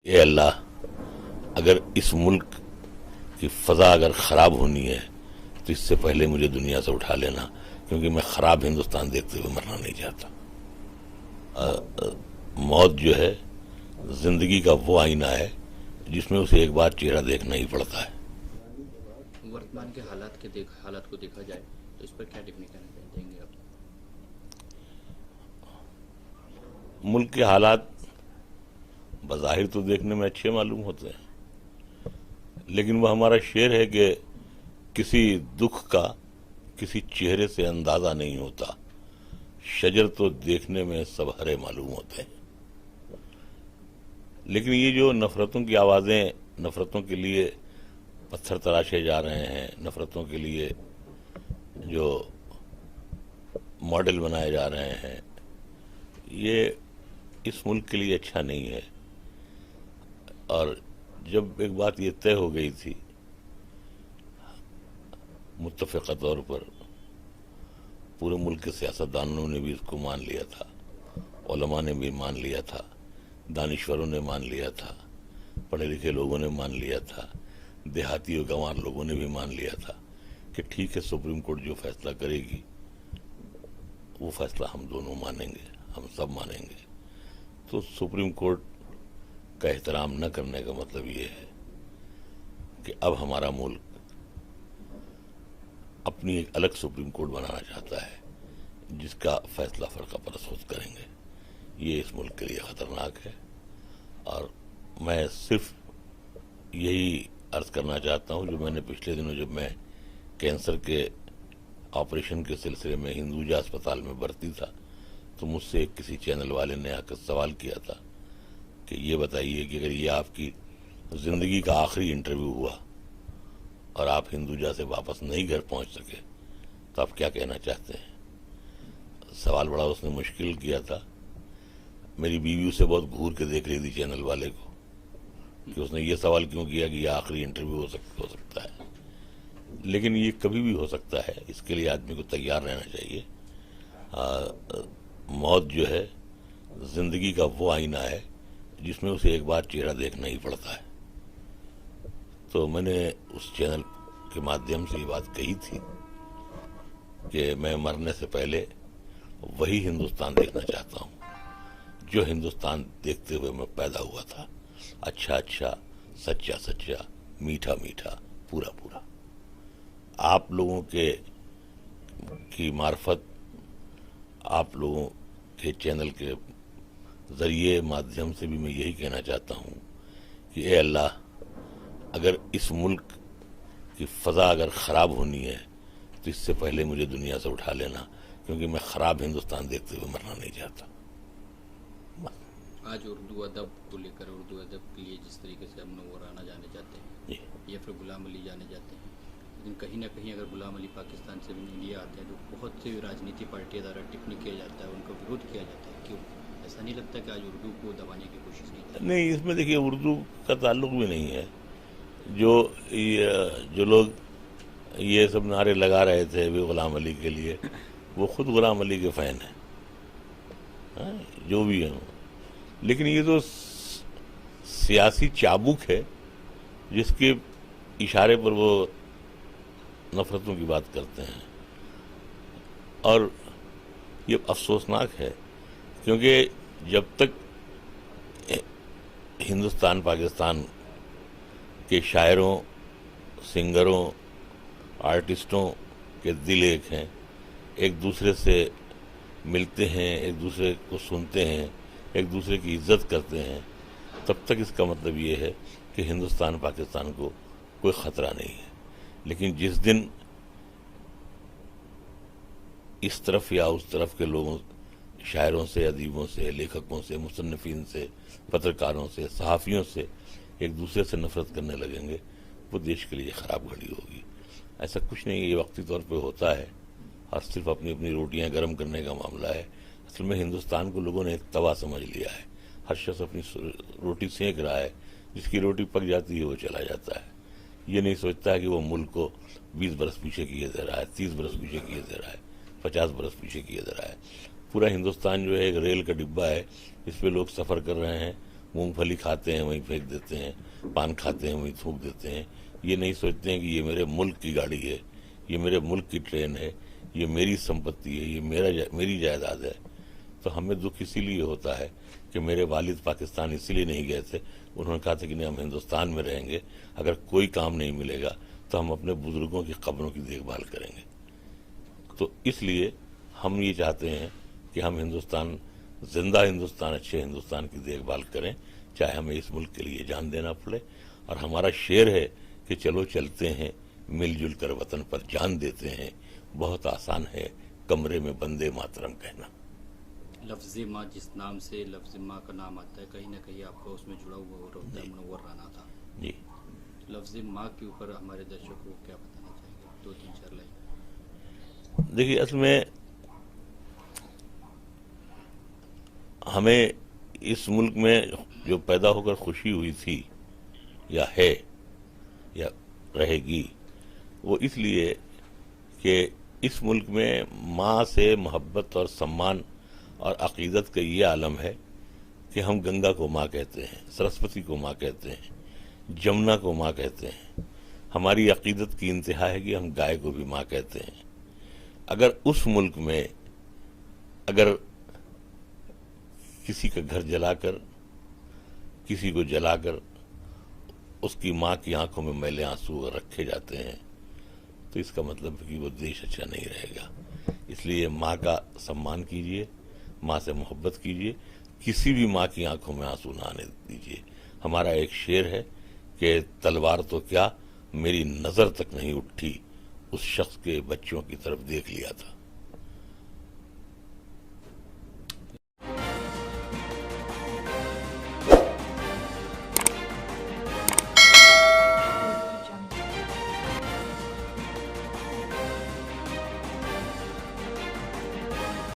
اے اللہ اگر اس ملک کی فضا اگر خراب ہونی ہے تو اس سے پہلے مجھے دنیا سے اٹھا لینا، کیونکہ میں خراب ہندوستان دیکھتے ہوئے مرنا نہیں چاہتا۔ موت جو ہے زندگی کا وہ آئینہ ہے جس میں اسے ایک بار چہرہ دیکھنا ہی پڑتا ہے۔ ورتمان کے حالات کو دیکھا جائے تو اس پر کیا ٹپنی کرنا چاہیں گے آپ؟ ملک کے حالات بظاہر تو دیکھنے میں اچھے معلوم ہوتے ہیں، لیکن وہ ہمارا شعر ہے کہ کسی دکھ کا کسی چہرے سے اندازہ نہیں ہوتا، شجر تو دیکھنے میں سب ہرے معلوم ہوتے ہیں۔ لیکن یہ جو نفرتوں کی آوازیں، نفرتوں کے لیے پتھر تراشے جا رہے ہیں، نفرتوں کے لیے جو ماڈل بنائے جا رہے ہیں، یہ اس ملک کے لیے اچھا نہیں ہے۔ اور جب ایک بات یہ طے ہو گئی تھی متفقہ طور پر، پورے ملک کے سیاستدانوں نے بھی اس کو مان لیا تھا، علماء نے بھی مان لیا تھا، دانشوروں نے مان لیا تھا، پڑھے لکھے لوگوں نے مان لیا تھا، دیہاتی و گنوار لوگوں نے بھی مان لیا تھا کہ ٹھیک ہے، سپریم کورٹ جو فیصلہ کرے گی وہ فیصلہ ہم دونوں مانیں گے، ہم سب مانیں گے۔ تو سپریم کورٹ کا احترام نہ کرنے کا مطلب یہ ہے کہ اب ہمارا ملک اپنی ایک الگ سپریم کورٹ بنانا چاہتا ہے جس کا فیصلہ فرقہ پرست خود کریں گے۔ یہ اس ملک کے لیے خطرناک ہے، اور میں صرف یہی عرض کرنا چاہتا ہوں جو میں نے پچھلے دنوں جب میں کینسر کے آپریشن کے سلسلے میں ہندوجا اسپتال میں بھرتی تھا تو مجھ سے کسی چینل والے نے آ کر سوال کیا تھا کہ یہ بتائیے کہ اگر یہ آپ کی زندگی کا آخری انٹرویو ہوا اور آپ ہندوجا سے واپس نہیں گھر پہنچ سکے تو آپ کیا کہنا چاہتے ہیں؟ سوال بڑا اس نے مشکل کیا تھا۔ میری بیوی اسے بہت گھور کے دیکھ رہی تھی چینل والے کو کہ اس نے یہ سوال کیوں کیا کہ یہ آخری انٹرویو ہو سکتا ہے، لیکن یہ کبھی بھی ہو سکتا ہے، اس کے لیے آدمی کو تیار رہنا چاہیے۔ موت جو ہے زندگی کا وہ آئینہ ہے جس میں اسے ایک بار چہرہ دیکھنا ہی پڑتا ہے۔ تو میں نے اس چینل کے مادھیم سے یہ بات کہی تھی کہ میں مرنے سے پہلے وہی ہندوستان دیکھنا چاہتا ہوں جو ہندوستان دیکھتے ہوئے میں پیدا ہوا تھا، اچھا اچھا، سچا سچا، میٹھا میٹھا، پورا پورا۔ آپ لوگوں کی معرفت، آپ لوگوں کے چینل کے ذریعے مادھیم سے بھی میں یہی کہنا چاہتا ہوں کہ اے اللہ اگر اس ملک کی فضا اگر خراب ہونی ہے تو اس سے پہلے مجھے دنیا سے اٹھا لینا، کیونکہ میں خراب ہندوستان دیکھتے ہوئے مرنا نہیں چاہتا۔ آج اردو ادب کو لے کر، اردو ادب کے لیے جس طریقے سے ہم نورانا جانے جاتے ہیں یا پھر غلام علی جانے جاتے ہیں، لیکن کہیں نہ کہیں اگر غلام علی پاکستان سے بھی انڈیا آتے ہیں تو بہت سی راجنیتی پارٹیوں দ্বারা ٹپنی کیا جاتا ہے، ان کا وروଧ کیا جاتا ہے۔ کیوں ایسا نہیں لگتا کہ آج اردو کو دبانے کی کوشش کی جاتی ہے؟ نہیں، اس میں دیکھیے اردو کا تعلق بھی نہیں ہے۔ جو لوگ یہ سب نعرے لگا رہے تھے بھی غلام علی کے لیے، وہ خود غلام علی کے فین ہیں، جو بھی ہیں۔ لیکن یہ تو سیاسی چابک ہے جس کے اشارے پر وہ نفرتوں کی بات کرتے ہیں، اور یہ افسوسناک ہے کیونکہ جب تک ہندوستان پاکستان کے شاعروں، سنگروں، آرٹسٹوں کے دل ایک ہیں، ایک دوسرے سے ملتے ہیں، ایک دوسرے کو سنتے ہیں، ایک دوسرے کی عزت کرتے ہیں، تب تک اس کا مطلب یہ ہے کہ ہندوستان پاکستان کو کوئی خطرہ نہیں ہے۔ لیکن جس دن اس طرف یا اس طرف کے لوگوں، شاعروں سے، ادیبوں سے، لیکھکوں سے، مصنفین سے، پترکاروں سے، صحافیوں سے ایک دوسرے سے نفرت کرنے لگیں گے، وہ دیش کے لیے خراب گھڑی ہوگی۔ ایسا کچھ نہیں ہے، یہ وقتی طور پہ ہوتا ہے اور صرف اپنی اپنی روٹیاں گرم کرنے کا معاملہ ہے۔ اصل میں ہندوستان کو لوگوں نے ایک توا سمجھ لیا ہے، ہر شخص اپنی روٹی سینک رہا ہے، جس کی روٹی پک جاتی ہے وہ چلا جاتا ہے، یہ نہیں سوچتا ہے کہ وہ ملک کو 20 برس پیچھے کیے دے رہا ہے، 30 برس پیچھے کیے دے رہا ہے، 50 برس پیچھے کیے دے رہا ہے۔ پورا ہندوستان جو ہے ایک ریل کا ڈبہ ہے، اس پہ لوگ سفر کر رہے ہیں، مونگ پھلی کھاتے ہیں وہیں پھینک دیتے ہیں، پان کھاتے ہیں وہیں تھوک دیتے ہیں. یہ نہیں سوچتے ہیں کہ یہ میرے ملک کی گاڑی ہے، یہ میرے ملک کی ٹرین ہے، یہ میری سمپتی ہے، یہ میری جائیداد ہے. تو ہمیں دکھ اسی لیے ہوتا ہے کہ میرے والد پاکستان اسی لیے نہیں گئے تھے. انہوں نے کہا تھا کہ نہیں، ہم ہندوستان میں رہیں گے، اگر کوئی کام نہیں ملے گا تو ہم اپنے بزرگوں کی قبروں کی دیکھ بھال کریں گے. تو اس لیے ہم یہ چاہتے ہیں کہ ہم ہندوستان، زندہ ہندوستان، اچھے ہندوستان کی دیکھ بھال کریں، چاہے ہمیں اس ملک کے لیے جان دینا پڑے. اور ہمارا شعر ہے کہ چلو چلتے ہیں مل جل کر وطن پر جان دیتے ہیں، بہت آسان ہے کمرے میں بندے ماترم کہنا. لفظ ماں، جس نام سے لفظ ماں کا نام آتا ہے، کہیں نہ کہیں آپ کا اس میں جڑا ہوا ہوتا ہے منور رانا تھا. جی، لفظ ماں کے اوپر ہمارے درشکوں کو کیا بتانا چاہیں گے؟ 2-3-4 لائن. دیکھیے، اصل میں ہمیں اس ملک میں جو پیدا ہو کر خوشی ہوئی تھی یا ہے یا رہے گی، وہ اس لیے کہ اس ملک میں ماں سے محبت اور سمان اور عقیدت کا یہ عالم ہے کہ ہم گنگا کو ماں کہتے ہیں، سرسوتی کو ماں کہتے ہیں، جمنا کو ماں کہتے ہیں. ہماری عقیدت کی انتہا ہے کہ ہم گائے کو بھی ماں کہتے ہیں. اگر اس ملک میں اگر کسی کا گھر جلا کر، کسی کو جلا کر اس کی ماں کی آنکھوں میں میلے آنسو رکھے جاتے ہیں تو اس کا مطلب ہے کہ وہ دیش اچھا نہیں رہے گا. اس لیے ماں کا سمان کیجئے، ماں سے محبت کیجئے، کسی بھی ماں کی آنکھوں میں آنسو نہ آنے دیجئے. ہمارا ایک شعر ہے کہ تلوار تو کیا میری نظر تک نہیں اٹھی، اس شخص کے بچوں کی طرف دیکھ لیا تھا.